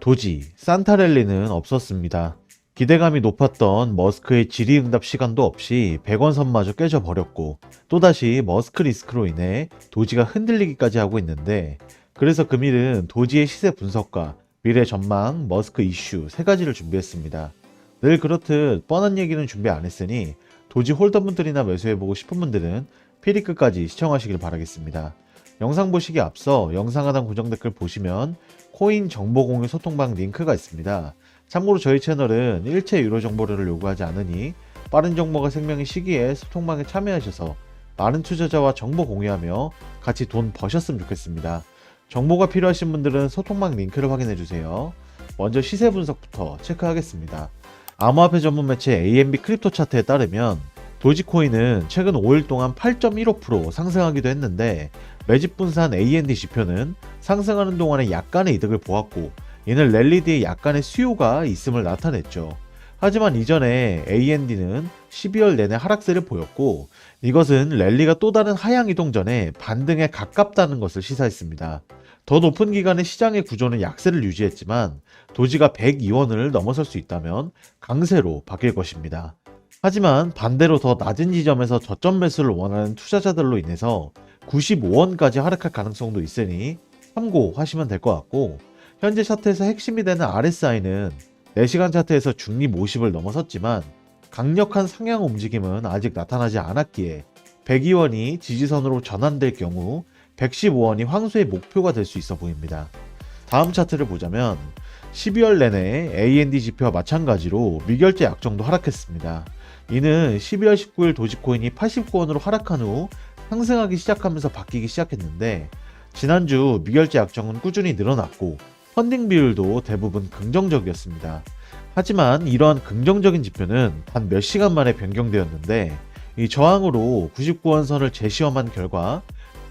도지, 산타랠리는 없었습니다. 기대감이 높았던 머스크의 질의응답 시간도 없이 100원 선마저 깨져버렸고 또다시 머스크 리스크로 인해 도지가 흔들리기까지 하고 있는데, 그래서 금일은 도지의 시세 분석과 미래 전망, 머스크 이슈 세 가지를 준비했습니다. 늘 그렇듯 뻔한 얘기는 준비 안 했으니 도지 홀더분들이나 매수해보고 싶은 분들은 피리 끝까지 시청하시길 바라겠습니다. 영상 보시기 앞서 영상 하단 고정 댓글 보시면 코인 정보 공유 소통방 링크가 있습니다. 참고로 저희 채널은 일체 유료 정보를 요구하지 않으니 빠른 정보가 생명의 시기에 소통방에 참여하셔서 많은 투자자와 정보 공유하며 같이 돈 버셨으면 좋겠습니다. 정보가 필요하신 분들은 소통방 링크를 확인해주세요. 먼저 시세 분석부터 체크하겠습니다. 암호화폐 전문 매체 AMB 크립토 차트에 따르면 도지코인은 최근 5일 동안 8.15% 상승하기도 했는데, 매집 분산 AND 지표는 상승하는 동안에 약간의 이득을 보았고 이는 랠리 뒤에 약간의 수요가 있음을 나타냈죠. 하지만 이전에 AND는 12월 내내 하락세를 보였고 이것은 랠리가 또 다른 하향 이동 전에 반등에 가깝다는 것을 시사했습니다. 더 높은 기간의 시장의 구조는 약세를 유지했지만 도지가 102원을 넘어설 수 있다면 강세로 바뀔 것입니다. 하지만 반대로 더 낮은 지점에서 저점 매수를 원하는 투자자들로 인해서 95원까지 하락할 가능성도 있으니 참고하시면 될 것 같고, 현재 차트에서 핵심이 되는 RSI는 4시간 차트에서 중립 50을 넘어섰지만 강력한 상향 움직임은 아직 나타나지 않았기에 102원이 지지선으로 전환될 경우 115원이 황소의 목표가 될 수 있어 보입니다. 다음 차트를 보자면 12월 내내 AND 지표와 마찬가지로 미결제 약정도 하락했습니다. 이는 12월 19일 도지코인이 89원으로 하락한 후 상승하기 시작하면서 바뀌기 시작했는데, 지난주 미결제 약정은 꾸준히 늘어났고 펀딩 비율도 대부분 긍정적이었습니다. 하지만 이러한 긍정적인 지표는 단 몇 시간 만에 변경되었는데, 이 저항으로 99원 선을 재시험한 결과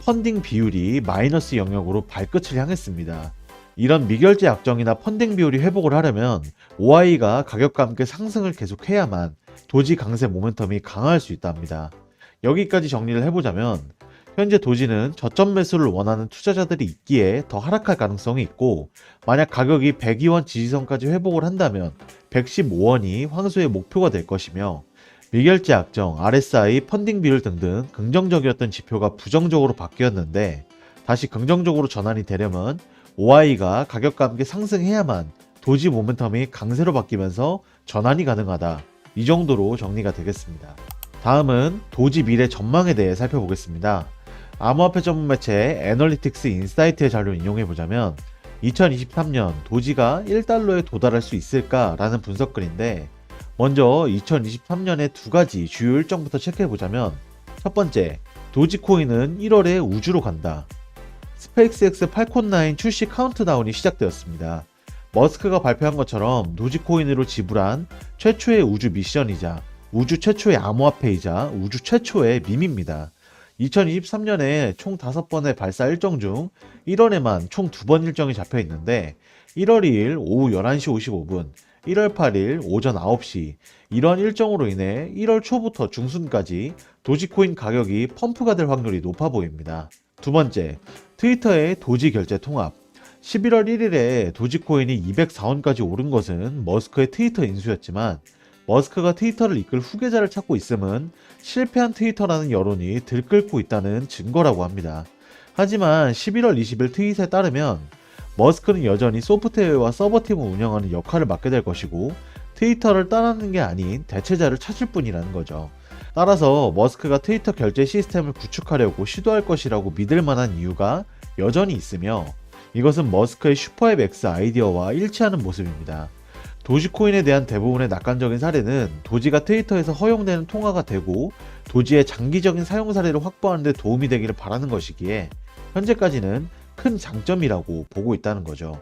펀딩 비율이 마이너스 영역으로 발끝을 향했습니다. 이런 미결제 약정이나 펀딩 비율이 회복을 하려면 OI가 가격과 함께 상승을 계속해야만 도지 강세 모멘텀이 강화할 수 있답니다. 여기까지 정리를 해보자면 현재 도지는 저점 매수를 원하는 투자자들이 있기에 더 하락할 가능성이 있고, 만약 가격이 102원 지지선까지 회복을 한다면 115원이 황소의 목표가 될 것이며, 미결제 약정, RSI, 펀딩 비율 등등 긍정적이었던 지표가 부정적으로 바뀌었는데 다시 긍정적으로 전환이 되려면 OI가 가격과 함께 상승해야만 도지 모멘텀이 강세로 바뀌면서 전환이 가능하다. 이 정도로 정리가 되겠습니다. 다음은 도지 미래 전망에 대해 살펴보겠습니다. 암호화폐 전문 매체 애널리틱스 인사이트의 자료를 인용해보자면 2023년 도지가 1달러에 도달할 수 있을까라는 분석글인데, 먼저 2023년의 두 가지 주요 일정부터 체크해보자면, 첫 번째, 도지코인은 1월에 우주로 간다. 스페이스X 팔콘9 출시 카운트다운이 시작되었습니다. 머스크가 발표한 것처럼 도지코인으로 지불한 최초의 우주 미션이자 우주 최초의 암호화폐이자 우주 최초의 밈입니다. 2023년에 총 5번의 발사 일정 중 1월에만 총 2번 일정이 잡혀 있는데, 1월 2일 오후 11시 55분, 1월 8일 오전 9시, 이런 일정으로 인해 1월 초부터 중순까지 도지코인 가격이 펌프가 될 확률이 높아 보입니다. 두 번째, 트위터의 도지 결제 통합. 11월 1일에 도지코인이 204원까지 오른 것은 머스크의 트위터 인수였지만, 머스크가 트위터를 이끌 후계자를 찾고 있음은 실패한 트위터라는 여론이 들끓고 있다는 증거라고 합니다. 하지만 11월 20일 트윗에 따르면 머스크는 여전히 소프트웨어와 서버팀을 운영하는 역할을 맡게 될 것이고 트위터를 떠나는 게 아닌 대체자를 찾을 뿐이라는 거죠. 따라서 머스크가 트위터 결제 시스템을 구축하려고 시도할 것이라고 믿을 만한 이유가 여전히 있으며, 이것은 머스크의 슈퍼앱 X 아이디어와 일치하는 모습입니다. 도지코인에 대한 대부분의 낙관적인 사례는 도지가 트위터에서 허용되는 통화가 되고 도지의 장기적인 사용 사례를 확보하는 데 도움이 되기를 바라는 것이기에 현재까지는 큰 장점이라고 보고 있다는 거죠.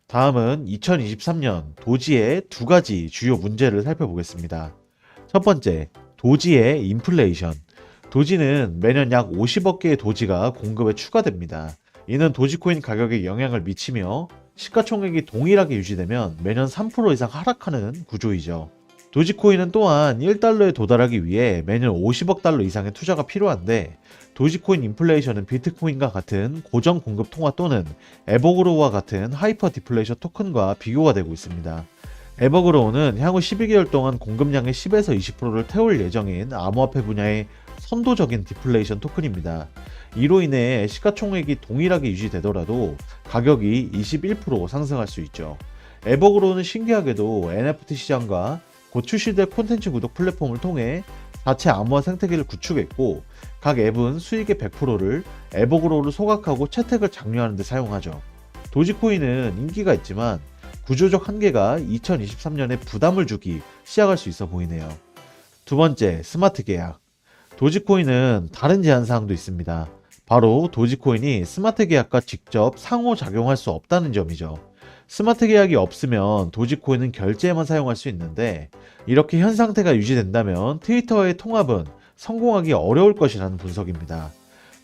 다음은 2023년 도지의 두 가지 주요 문제를 살펴보겠습니다. 첫 번째, 도지의 인플레이션. 도지는 매년 약 50억 개의 도지가 공급에 추가됩니다. 이는 도지코인 가격에 영향을 미치며 시가총액이 동일하게 유지되면 매년 3% 이상 하락하는 구조이죠. 도지코인은 또한 1달러에 도달하기 위해 매년 50억 달러 이상의 투자가 필요한데, 도지코인 인플레이션은 비트코인과 같은 고정 공급 통화 또는 에버그로우와 같은 하이퍼 디플레이션 토큰과 비교가 되고 있습니다. 에버그로우는 향후 12개월 동안 공급량의 10에서 20%를 태울 예정인 암호화폐 분야의 선도적인 디플레이션 토큰입니다. 이로 인해 시가총액이 동일하게 유지되더라도 가격이 21% 상승할 수 있죠. 에버그로우는 신기하게도 NFT 시장과 곧 출시될 콘텐츠 구독 플랫폼을 통해 자체 암호화 생태계를 구축했고, 각 앱은 수익의 100%를 에버그로우를 소각하고 채택을 장려하는 데 사용하죠. 도지코인은 인기가 있지만 구조적 한계가 2023년에 부담을 주기 시작할 수 있어 보이네요. 두 번째, 스마트 계약. 도지코인은 다른 제한 사항도 있습니다. 바로 도지코인이 스마트 계약과 직접 상호작용할 수 없다는 점이죠. 스마트 계약이 없으면 도지코인은 결제에만 사용할 수 있는데, 이렇게 현 상태가 유지된다면 트위터와의 통합은 성공하기 어려울 것이라는 분석입니다.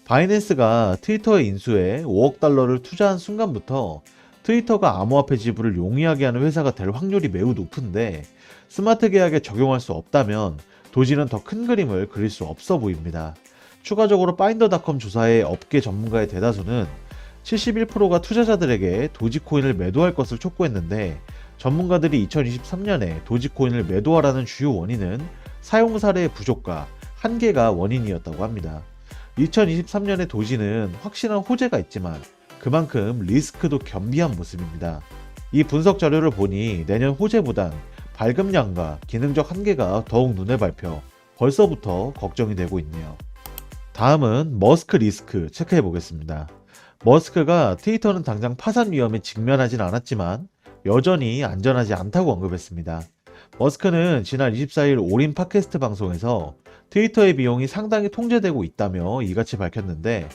바이낸스가 트위터의 인수에 5억 달러를 투자한 순간부터 트위터가 암호화폐 지불을 용이하게 하는 회사가 될 확률이 매우 높은데, 스마트 계약에 적용할 수 없다면 도지는 더 큰 그림을 그릴 수 없어 보입니다. 추가적으로 파인더닷컴 조사의 업계 전문가의 대다수는 71%가 투자자들에게 도지코인을 매도할 것을 촉구했는데, 전문가들이 2023년에 도지코인을 매도하라는 주요 원인은 사용 사례의 부족과 한계가 원인이었다고 합니다. 2023년에 도지는 확실한 호재가 있지만 그만큼 리스크도 겸비한 모습입니다. 이 분석 자료를 보니 내년 호재보단 발급량과 기능적 한계가 더욱 눈에 밟혀 벌써부터 걱정이 되고 있네요. 다음은 머스크 리스크 체크해 보겠습니다. 머스크가 트위터는 당장 파산 위험에 직면하진 않았지만 여전히 안전하지 않다고 언급했습니다. 머스크는 지난 24일 올인 팟캐스트 방송에서 트위터의 비용이 상당히 통제되고 있다며 이같이 밝혔는데,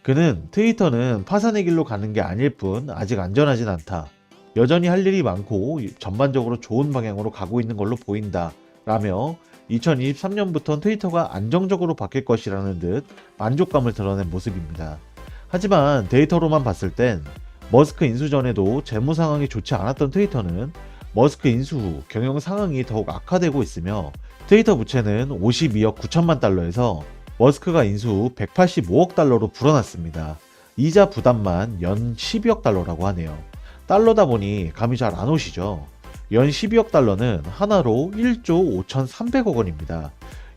그는 트위터는 파산의 길로 가는 게 아닐 뿐 아직 안전하진 않다. 여전히 할 일이 많고 전반적으로 좋은 방향으로 가고 있는 걸로 보인다. 라며 2023년부터는 트위터가 안정적으로 바뀔 것이라는 듯 만족감을 드러낸 모습입니다. 하지만 데이터로만 봤을 땐 머스크 인수 전에도 재무 상황이 좋지 않았던 트위터는 머스크 인수 후 경영 상황이 더욱 악화되고 있으며, 트위터 부채는 52억 9천만 달러에서 머스크가 인수 후 185억 달러로 불어났습니다. 이자 부담만 연 12억 달러라고 하네요. 달러다 보니 감이 잘 안 오시죠? 연 12억 달러는 하나로 1조 5,300억 원입니다.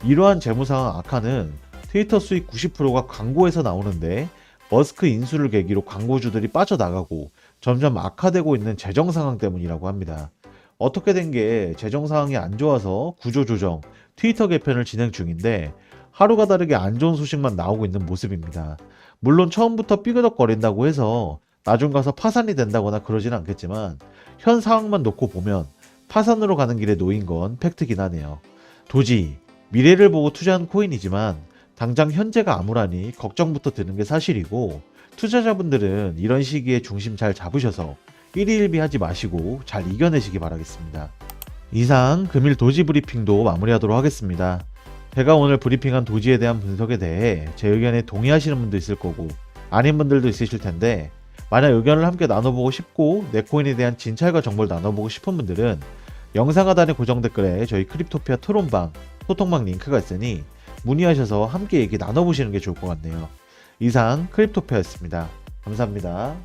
이러한 재무 상황 악화는 트위터 수익 90%가 광고에서 나오는데, 머스크 인수를 계기로 광고주들이 빠져나가고 점점 악화되고 있는 재정 상황 때문이라고 합니다. 어떻게 된 게 재정 상황이 안 좋아서 구조조정, 트위터 개편을 진행 중인데 하루가 다르게 안 좋은 소식만 나오고 있는 모습입니다. 물론 처음부터 삐그덕거린다고 해서 나중 가서 파산이 된다거나 그러진 않겠지만, 현 상황만 놓고 보면 파산으로 가는 길에 놓인 건 팩트긴 하네요. 도지, 미래를 보고 투자한 코인이지만 당장 현재가 암울하니 걱정부터 드는 게 사실이고, 투자자분들은 이런 시기에 중심 잘 잡으셔서 일희일비하지 마시고 잘 이겨내시기 바라겠습니다. 이상 금일 도지 브리핑도 마무리하도록 하겠습니다. 제가 오늘 브리핑한 도지에 대한 분석에 대해 제 의견에 동의하시는 분도 있을 거고 아닌 분들도 있으실 텐데, 만약 의견을 함께 나눠보고 싶고 내 코인에 대한 진찰과 정보를 나눠보고 싶은 분들은 영상 하단의 고정 댓글에 저희 크립토피아 토론방, 소통방 링크가 있으니 문의하셔서 함께 얘기 나눠보시는 게 좋을 것 같네요. 이상 크립토피아였습니다. 감사합니다.